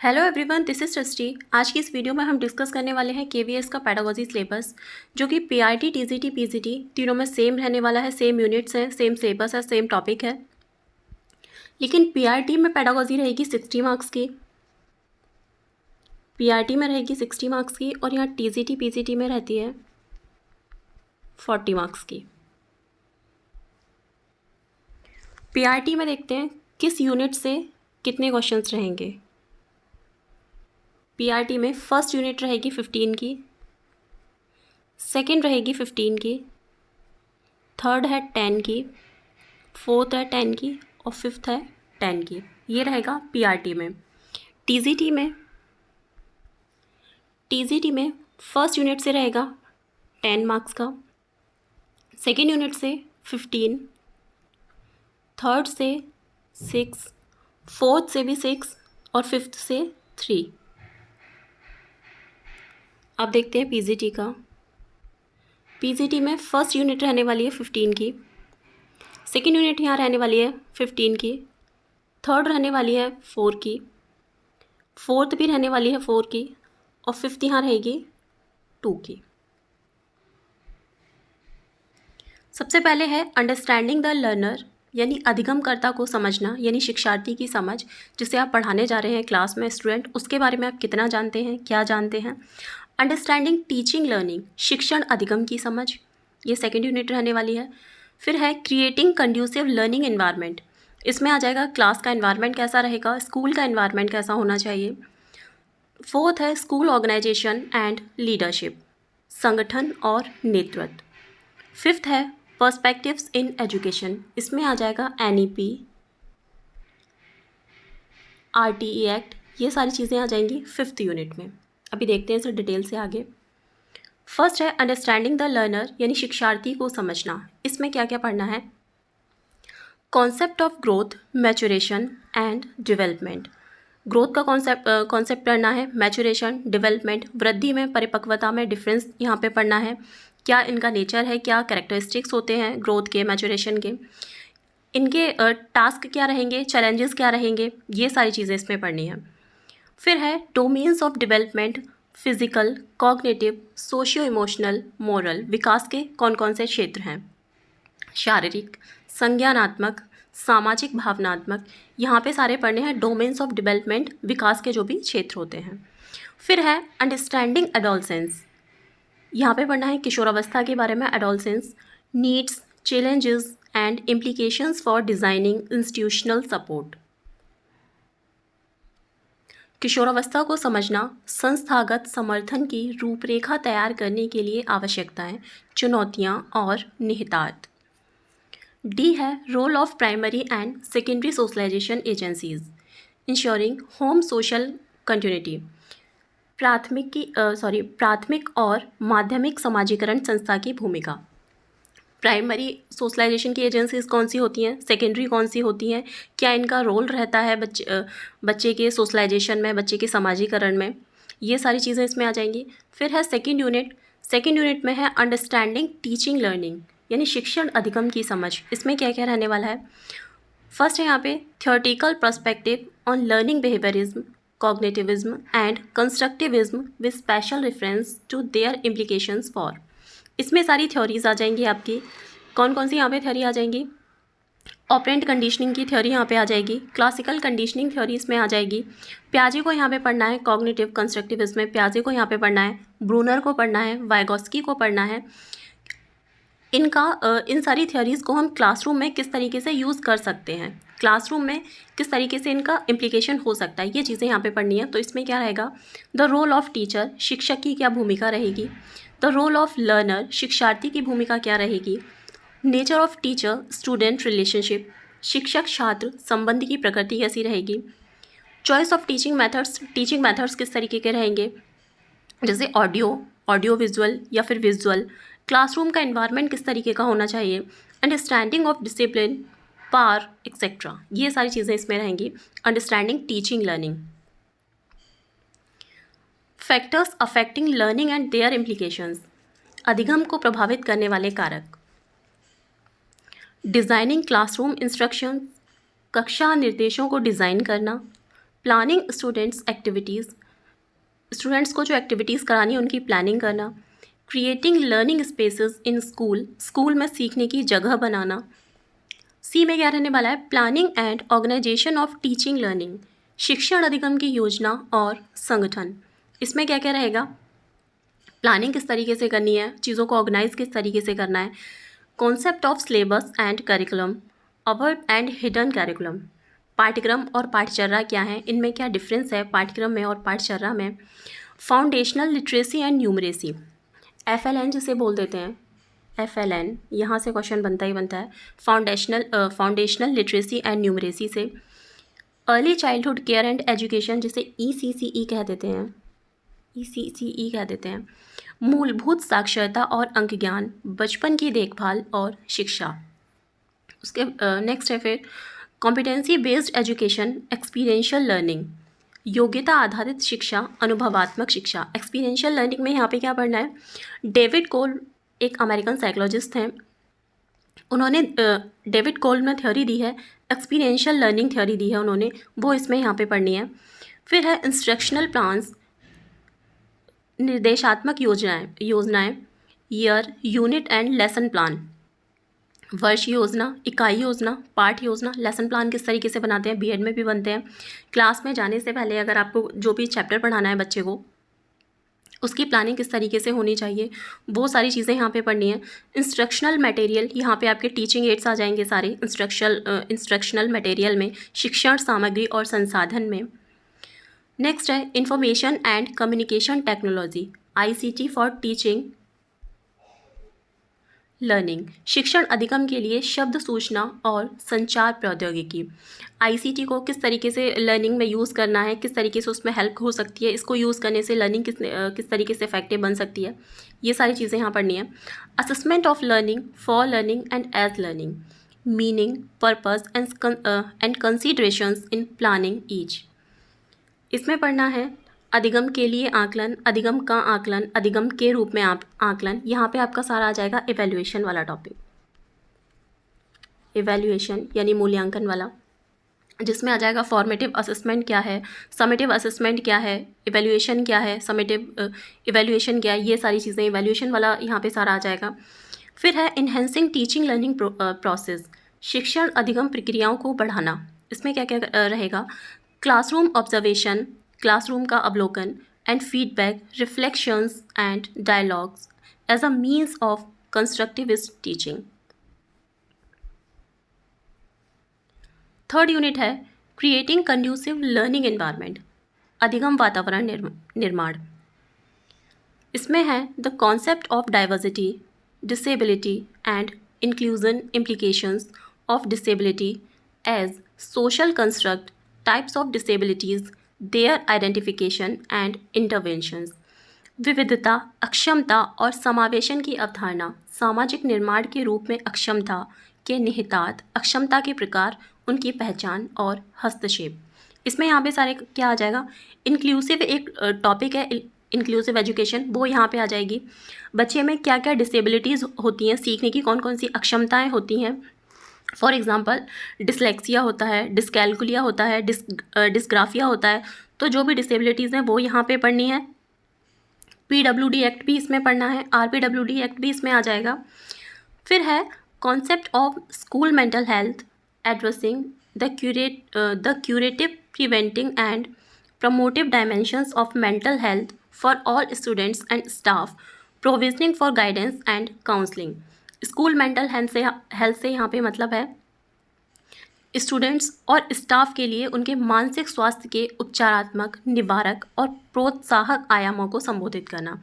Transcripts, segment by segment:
Hello everyone, this is सृष्टि। आज की इस वीडियो में हम डिस्कस करने वाले हैं केवीएस का पेडागोजी सिलेबस, जो कि पीआरटी, टीजीटी, पीजीटी तीनों में सेम रहने वाला है। सेम यूनिट्स हैं, सेम सिलेबस है, सेम टॉपिक है। लेकिन पीआरटी में पेडागोजी रहेगी 60 मार्क्स की, पीआरटी में रहेगी 60 मार्क्स की, और यहाँ टीजीटी, पीजीटी में रहती है 40 मार्क्स की। पीआरटी में देखते हैं किस यूनिट से कितने क्वेश्चंस रहेंगे। पीआरटी में फर्स्ट यूनिट रहेगी 15 की, सेकंड रहेगी 15 की, थर्ड है 10 की, फोर्थ है 10 की, और फिफ्थ है 10 की। ये रहेगा पीआरटी में। टीजीटी में फर्स्ट यूनिट से रहेगा 10 मार्क्स का, सेकेंड यूनिट से 15, थर्ड से 6, फोर्थ से भी 6, और फिफ्थ से 3। अब देखते हैं पीजीटी का। पीजीटी में फर्स्ट यूनिट रहने वाली है 15 की, सेकेंड यूनिट यहाँ रहने वाली है 15 की, थर्ड रहने वाली है 4 की, फोर्थ भी रहने वाली है 4 की, और फिफ्थ यहाँ रहेगी 2 की। सबसे पहले है अंडरस्टैंडिंग द लर्नर, यानी अधिगमकर्ता को समझना, यानी शिक्षार्थी की समझ, जिसे आप पढ़ाने जा रहे हैं क्लास में स्टूडेंट, उसके बारे में आप कितना जानते हैं, क्या जानते हैं। अंडरस्टैंडिंग टीचिंग लर्निंग, शिक्षण अधिगम की समझ, ये सेकेंड यूनिट रहने वाली है। फिर है क्रिएटिंग कंड्यूसिव लर्निंग एनवायरनमेंट, इसमें आ जाएगा क्लास का एनवायरनमेंट कैसा रहेगा, स्कूल का एनवायरनमेंट कैसा होना चाहिए। फोर्थ है स्कूल ऑर्गेनाइजेशन एंड लीडरशिप, संगठन और नेतृत्व। फिफ्थ है पर्सपेक्टिव्स इन एजुकेशन, इसमें आ जाएगा एनईपी, आरटीई एक्ट, ये सारी चीज़ें आ जाएंगी फिफ्थ यूनिट में। अभी देखते हैं इसे डिटेल से आगे। फर्स्ट है अंडरस्टैंडिंग द लर्नर, यानी शिक्षार्थी को समझना। इसमें क्या क्या पढ़ना है। Concept of growth, maturation and development. Growth का कॉन्सेप्ट पढ़ना है, मैचुरेशन, डेवलपमेंट, वृद्धि में, परिपक्वता में डिफरेंस यहाँ पे पढ़ना है। क्या इनका नेचर है, क्या कैरेक्टरिस्टिक्स होते हैं ग्रोथ के, मैचुरेशन के, इनके टास्क क्या रहेंगे, चैलेंजेस क्या रहेंगे, ये सारी चीज़ें इसमें पढ़नी है। फिर है domains of development, physical, cognitive, socio emotional, moral, विकास के कौन कौन से क्षेत्र हैं। शारीरिक, संज्ञानात्मक, सामाजिक, भावनात्मक, यहाँ पे सारे पढ़ने हैं डोमेन्स ऑफ डेवलपमेंट, विकास के जो भी क्षेत्र होते हैं। फिर है अंडरस्टैंडिंग एडोलसेंस, यहाँ पे पढ़ना है किशोरावस्था के बारे में, adolescence, needs, challenges and implications for designing institutional support. किशोरावस्था को समझना, संस्थागत समर्थन की रूपरेखा तैयार करने के लिए आवश्यकताएं, चुनौतियां और निहितार्थ। डी है role of primary and secondary socialization agencies, ensuring home social continuity. प्राथमिक और माध्यमिक समाजीकरण संस्था की भूमिका। प्राइमरी सोशलाइजेशन की एजेंसीज कौन सी होती हैं, सेकेंडरी कौन सी होती हैं, क्या इनका रोल रहता है बच्चे के सोशलाइजेशन में, बच्चे के समाजीकरण में, ये सारी चीज़ें इसमें आ जाएंगी। फिर है सेकेंड यूनिट में है अंडरस्टैंडिंग टीचिंग लर्निंग, यानी शिक्षण अधिगम की समझ। इसमें क्या क्या रहने वाला है। फर्स्ट है यहाँ पे theoretical perspective on learning behaviourism, cognitivism and constructivism with special reference to their implications for. इसमें सारी थ्योरीज आ जाएंगी आपकी। कौन कौन सी यहाँ पे थ्योरी आ जाएंगी। ऑपरेंट कंडीशनिंग की थ्योरी यहाँ पे आ जाएगी, क्लासिकल कंडीशनिंग थ्योरी इसमें आ जाएगी। प्याजे को यहाँ पे पढ़ना है, कॉग्निटिव कंस्ट्रक्टिविज्म में प्याजे को यहाँ पे पढ़ना है, ब्रूनर को पढ़ना है, वाइगोस्की को पढ़ना है। इन सारी थ्योरीज़ को हम क्लासरूम में किस तरीके से यूज़ कर सकते हैं, क्लासरूम में किस तरीके से इनका इम्प्लीकेशन हो सकता है, ये चीज़ें यहाँ पे पढ़नी है। तो इसमें क्या रहेगा, द रोल ऑफ टीचर, शिक्षक की क्या भूमिका रहेगी, द रोल ऑफ लर्नर, शिक्षार्थी की भूमिका क्या रहेगी, nature of teacher student relationship, शिक्षक छात्र संबंध की प्रकृति कैसी रहेगी, चॉइस ऑफ टीचिंग मेथड्स किस तरीके के रहेंगे, जैसे ऑडियो विजुअल या फिर विजुअल, क्लासरूम का एनवायरनमेंट किस तरीके का होना चाहिए, अंडरस्टैंडिंग ऑफ डिसिप्लिन, पार एक्सेट्रा, ये सारी चीज़ें इसमें रहेंगी। Understanding teaching learning. Factors affecting learning and their implications, अधिगम को प्रभावित करने वाले कारक। डिज़ाइनिंग क्लासरूम इंस्ट्रक्शंस, कक्षा निर्देशों को डिज़ाइन करना, प्लानिंग स्टूडेंट्स एक्टिविटीज़, स्टूडेंट्स को जो एक्टिविटीज़ करानी है उनकी प्लानिंग करना। Creating learning spaces in school, school में सीखने की जगह बनाना। सी में क्या रहने वाला है, planning and organization of teaching learning, शिक्षण अधिगम की योजना और संगठन। इसमें क्या क्या रहेगा, प्लानिंग किस तरीके से करनी है, चीज़ों को ऑर्गेनाइज किस तरीके से करना है, concept of syllabus and curriculum, award and hidden curriculum, पाठ्यक्रम और पाठचर्या क्या है, इनमें क्या डिफरेंस है पाठ्यक्रम में और पाठचर्या में, foundational literacy and numeracy, FLN जिसे बोल देते हैं, FLN, यहाँ से क्वेश्चन बनता ही बनता है, फाउंडेशनल लिटरेसी एंड न्यूमरेसी से। Early childhood care and education जिसे ECCE कह देते हैं, ECCE कह देते हैं, मूलभूत साक्षरता और अंक ज्ञान, बचपन की देखभाल और शिक्षा। उसके नेक्स्ट है फिर competency based education, experiential learning, योग्यता आधारित शिक्षा, अनुभवात्मक शिक्षा। एक्सपीरियंशियल लर्निंग में यहाँ पे क्या पढ़ना है, डेविड कोल एक अमेरिकन साइकोलॉजिस्ट हैं, उन्होंने डेविड कोल ने थ्योरी दी है, एक्सपीरियंशियल लर्निंग थ्योरी दी है उन्होंने, वो इसमें यहाँ पे पढ़नी है। फिर है इंस्ट्रक्शनल प्लान्स, निर्देशात्मक योजनाएं, year, unit and lesson plan, वर्ष योजना, इकाई योजना, पाठ योजना। लेसन प्लान किस तरीके से बनाते हैं, बीएड में भी बनते हैं। क्लास में जाने से पहले अगर आपको जो भी चैप्टर पढ़ाना है बच्चे को, उसकी प्लानिंग किस तरीके से होनी चाहिए, वो सारी चीज़ें यहाँ पे पढ़नी है। इंस्ट्रक्शनल मटेरियल, यहाँ पे आपके टीचिंग एड्स आ जाएंगे सारे इंस्ट्रक्शनल मटेरियल में, शिक्षण सामग्री और संसाधन में। नेक्स्ट है information and communication technology, ICT for teaching learning, शिक्षण अधिगम के लिए शब्द सूचना और संचार प्रौद्योगिकी। ICT को किस तरीके से लर्निंग में यूज़ करना है, किस तरीके से उसमें हेल्प हो सकती है, इसको यूज़ करने से लर्निंग किस तरीके से इफेक्टिव बन सकती है, ये सारी चीज़ें यहाँ पढ़नी है। Assessment of learning, for learning and as learning, meaning, purpose and considerations in planning each. इसमें पढ़ना है अधिगम के लिए आकलन, अधिगम का आकलन, अधिगम के रूप में आकलन। यहाँ पे आपका सारा आ जाएगा इवैल्यूएशन वाला टॉपिक, इवैल्यूएशन यानी मूल्यांकन वाला, जिसमें आ जाएगा फॉर्मेटिव असेसमेंट क्या है, समेटिव असेसमेंट क्या है, इवैल्यूएशन क्या है, समेटिव इवैल्यूएशन क्या है, ये सारी चीज़ें इवैल्यूएशन वाला यहाँ पे सारा आ जाएगा। फिर है इन्हेंसिंग टीचिंग लर्निंग प्रोसेस, शिक्षण अधिगम प्रक्रियाओं को बढ़ाना। इसमें क्या क्या रहेगा, क्लासरूम ऑब्जर्वेशन, क्लासरूम का अवलोकन, and feedback, reflections and dialogues as a means of constructivist teaching. Third unit है क्रिएटिंग कंड्यूसिव लर्निंग एनवायरनमेंट, अधिगम वातावरण निर्माण। इसमें है the concept of diversity, disability and inclusion, implications of disability as social construct, types of disabilities, their identification and interventions. विविधता, अक्षमता और समावेशन की अवधारणा, सामाजिक निर्माण के रूप में अक्षमता के निहितार्थ, अक्षमता के प्रकार, उनकी पहचान और हस्तक्षेप। इसमें यहाँ पे सारे क्या आ जाएगा, इंक्लूसिव एक टॉपिक है, इंक्लूसिव एजुकेशन, वो यहाँ पे आ जाएगी। बच्चे में क्या क्या डिसेबिलिटीज़ होती हैं, सीखने की कौन कौन सी अक्षमताएँ होती हैं। फॉर एग्ज़ाम्पल डिसलेक्सिया होता है, डिसकैलकुलिया होता है, डिस्ग्राफिया होता है। तो जो भी डिसेबिलिटीज़ हैं वो यहाँ पे पढ़नी है। PWD एक्ट भी इसमें पढ़ना है, RPWD एक्ट भी इसमें आ जाएगा। फिर है concept of school mental health, addressing the curative, preventing and promotive dimensions of mental health for all students and staff, provisioning for guidance and counselling. School mental health से यहाँ पे मतलब है स्टूडेंट्स और स्टाफ के लिए उनके मानसिक स्वास्थ्य के उपचारात्मक, निवारक और प्रोत्साहक आयामों को संबोधित करना।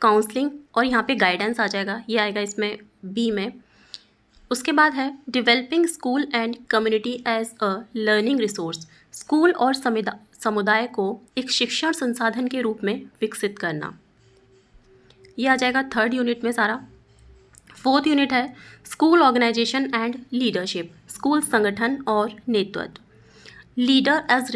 काउंसलिंग और यहाँ पे गाइडेंस आ जाएगा, ये आएगा इसमें B में। उसके बाद है developing school and community as a learning resource, school और समुदाय को एक शिक्षण संसाधन के रूप में विकसित करना। ये आ जाएगा थर्ड यूनिट में सारा। फोर्थ यूनिट है school organization and leadership, school संगठन और नेतृत्व। Leader as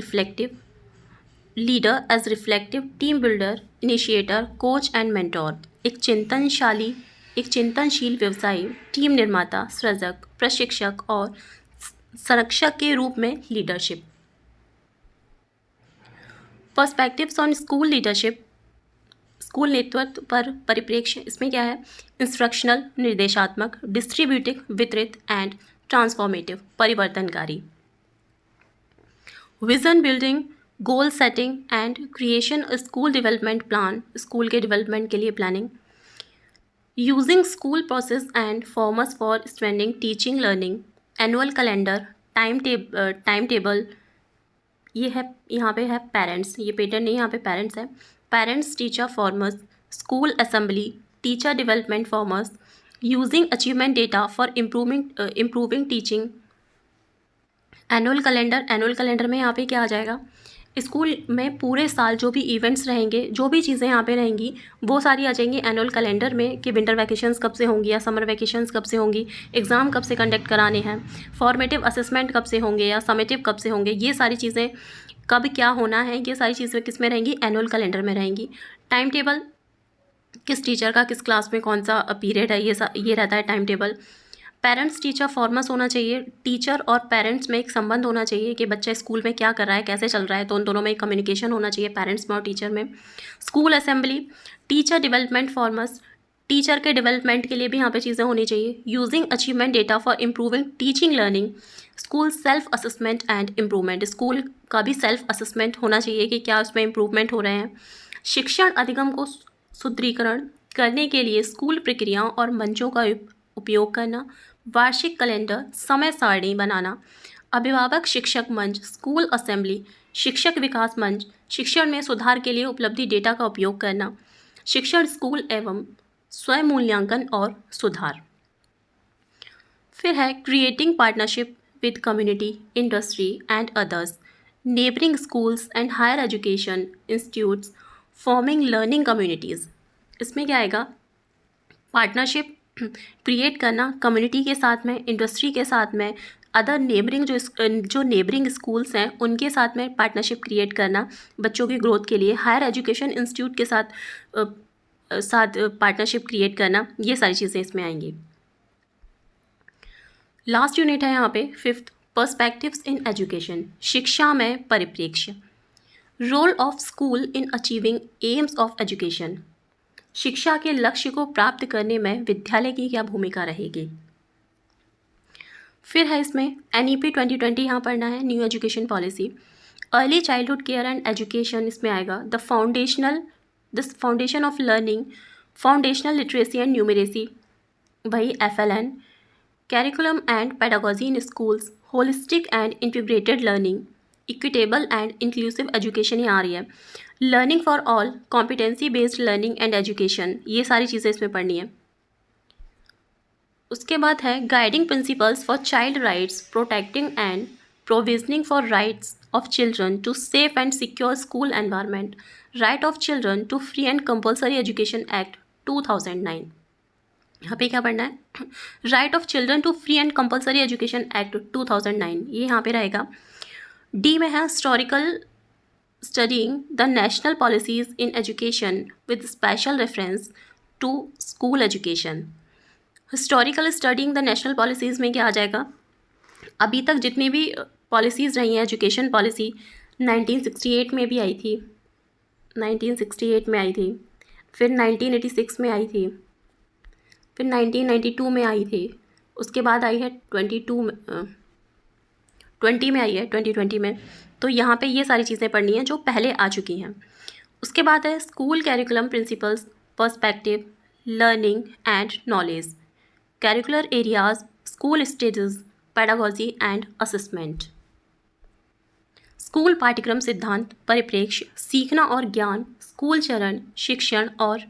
reflective, team builder, initiator, coach and mentor. एक चिंतनशील व्यवसायी, टीम निर्माता, सृजक, प्रशिक्षक और संरक्षक के रूप में leadership. Perspectives on school leadership, school नेतृत्व पर परिप्रेक्ष्य, इसमें क्या है, इंस्ट्रक्शनल निर्देशात्मक, डिस्ट्रीब्यूटिव वितरित एंड ट्रांसफॉर्मेटिव परिवर्तनकारी, vision building, goal setting and creation school development plan, school के डेवलपमेंट के लिए planning, using school process and forms for स्ट्रेंडिंग teaching learning, annual calendar, time table, ये है यहाँ पे है पेरेंट्स, ये पेटर्न नहीं, यहाँ पे पेरेंट्स है, parents teacher formers, school assembly, teacher development formers, using achievement data for improving teaching, annual calendar में यहाँ पे क्या आ जाएगा, स्कूल में पूरे साल जो भी इवेंट्स रहेंगे, जो भी चीज़ें यहाँ पे रहेंगी वो सारी आ जाएंगी एनुअल कैलेंडर में, कि विंटर वैकेशंस कब से होंगी या समर वैकेशंस कब से होंगी, एग्ज़ाम कब से कंडक्ट कराने हैं, फॉर्मेटिव असेसमेंट कब से होंगे या समेटिव कब से होंगे, ये सारी चीज़ें कब क्या होना है, ये सारी चीज़ें किस में रहेंगी, एनुअल कैलेंडर में रहेंगी। टाइम टेबल, किस टीचर का किस क्लास में कौन सा पीरियड है, ये रहता है time table. Parents teacher forms होना चाहिए, टीचर और पेरेंट्स में एक संबंध होना चाहिए कि बच्चा स्कूल में क्या कर रहा है, कैसे चल रहा है, तो उन दोनों में कम्युनिकेशन होना चाहिए, पेरेंट्स में और टीचर में। School assembly, teacher development forms, teacher के डेवलपमेंट के लिए भी यहाँ पे चीज़ें होनी चाहिए। Using achievement data for improving teaching learning, school self assessment and improvement, school का भी सेल्फ असेसमेंट होना चाहिए कि क्या उसमें इम्प्रूवमेंट हो रहे हैं। शिक्षण अधिगम को सुदृढ़ीकरण करने के लिए स्कूल प्रक्रियाओं और मंचों का उपयोग करना, वार्षिक कैलेंडर, समय सारणी बनाना, अभिभावक शिक्षक मंच, स्कूल असेंबली, शिक्षक विकास मंच, शिक्षण में सुधार के लिए उपलब्धि डेटा का उपयोग करना, शिक्षण स्कूल एवं स्वयं मूल्यांकन और सुधार। फिर है creating partnership with community, industry and others, neighbouring schools and higher education institutes, forming learning communities. इसमें क्या आएगा, पार्टनरशिप क्रिएट करना कम्युनिटी के साथ में, इंडस्ट्री के साथ में, अदर नेबरिंग जो नेबरिंग स्कूल्स हैं उनके साथ में पार्टनरशिप क्रिएट करना बच्चों की ग्रोथ के लिए, हायर एजुकेशन इंस्टीट्यूट के साथ पार्टनरशिप क्रिएट करना, ये सारी चीज़ें इसमें आएंगी। लास्ट यूनिट है यहाँ पे 5th, पर्सपेक्टिव्स इन एजुकेशन, शिक्षा में परिप्रेक्ष्य, role of school in achieving aims of education, शिक्षा के लक्ष्य को प्राप्त करने में विद्यालय की क्या भूमिका रहेगी। फिर है इसमें NEP 2020 यहाँ पढ़ना है, new education policy, early childhood care and education, इसमें आएगा the foundation of learning, foundational literacy and numeracy, वही FLN, curriculum and pedagogy in schools, holistic and integrated learning, equitable and inclusive education यहाँ आ रही है, learning for all, competency based learning and education, ये सारी चीज़ें इसमें पढ़नी है। उसके बाद है guiding principles for child rights, protecting and provisioning for rights of children to safe and secure school environment, right of children to free and compulsory education act 2009। यहाँ पे क्या पढ़ना है, right of children to free and compulsory education act 2009, ये यहाँ पे रहेगा। D में है historical studying the national policies in education with special reference to school education, historical studying the national policies में क्या आ जाएगा, अभी तक जितनी भी पॉलिसीज़ रही हैं, एजुकेशन पॉलिसी 1968 में भी आई थी, 1968 में आई थी, फिर 1986 में आई थी, फिर 1992 में आई थी, उसके बाद आई है 20 में आई है 2020 में। तो यहाँ पे ये सारी चीज़ें पढ़नी हैं जो पहले आ चुकी हैं। उसके बाद है school curriculum principles, perspective, learning and knowledge, curricular areas, school stages, pedagogy and assessment, school पाठ्यक्रम सिद्धांत, परिप्रेक्ष्य, सीखना और ज्ञान, स्कूल चरण, शिक्षण और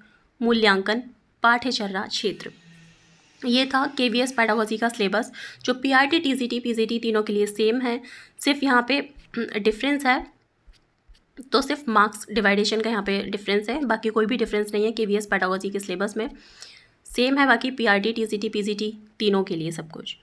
मूल्यांकन, पाठ्यचर्या क्षेत्र। ये था KVS पेडागोजी का सिलेबस, जो PRT, TCT, PGT तीनों के लिए सेम है, सिर्फ यहाँ पे डिफरेंस है, तो सिर्फ मार्क्स डिवाइडेशन का यहाँ पे डिफरेंस है, बाकी कोई भी डिफरेंस नहीं है। KVS पेडागोजी के सिलेबस में सेम है, बाकी PRT, TCT, PGT तीनों के लिए सब कुछ।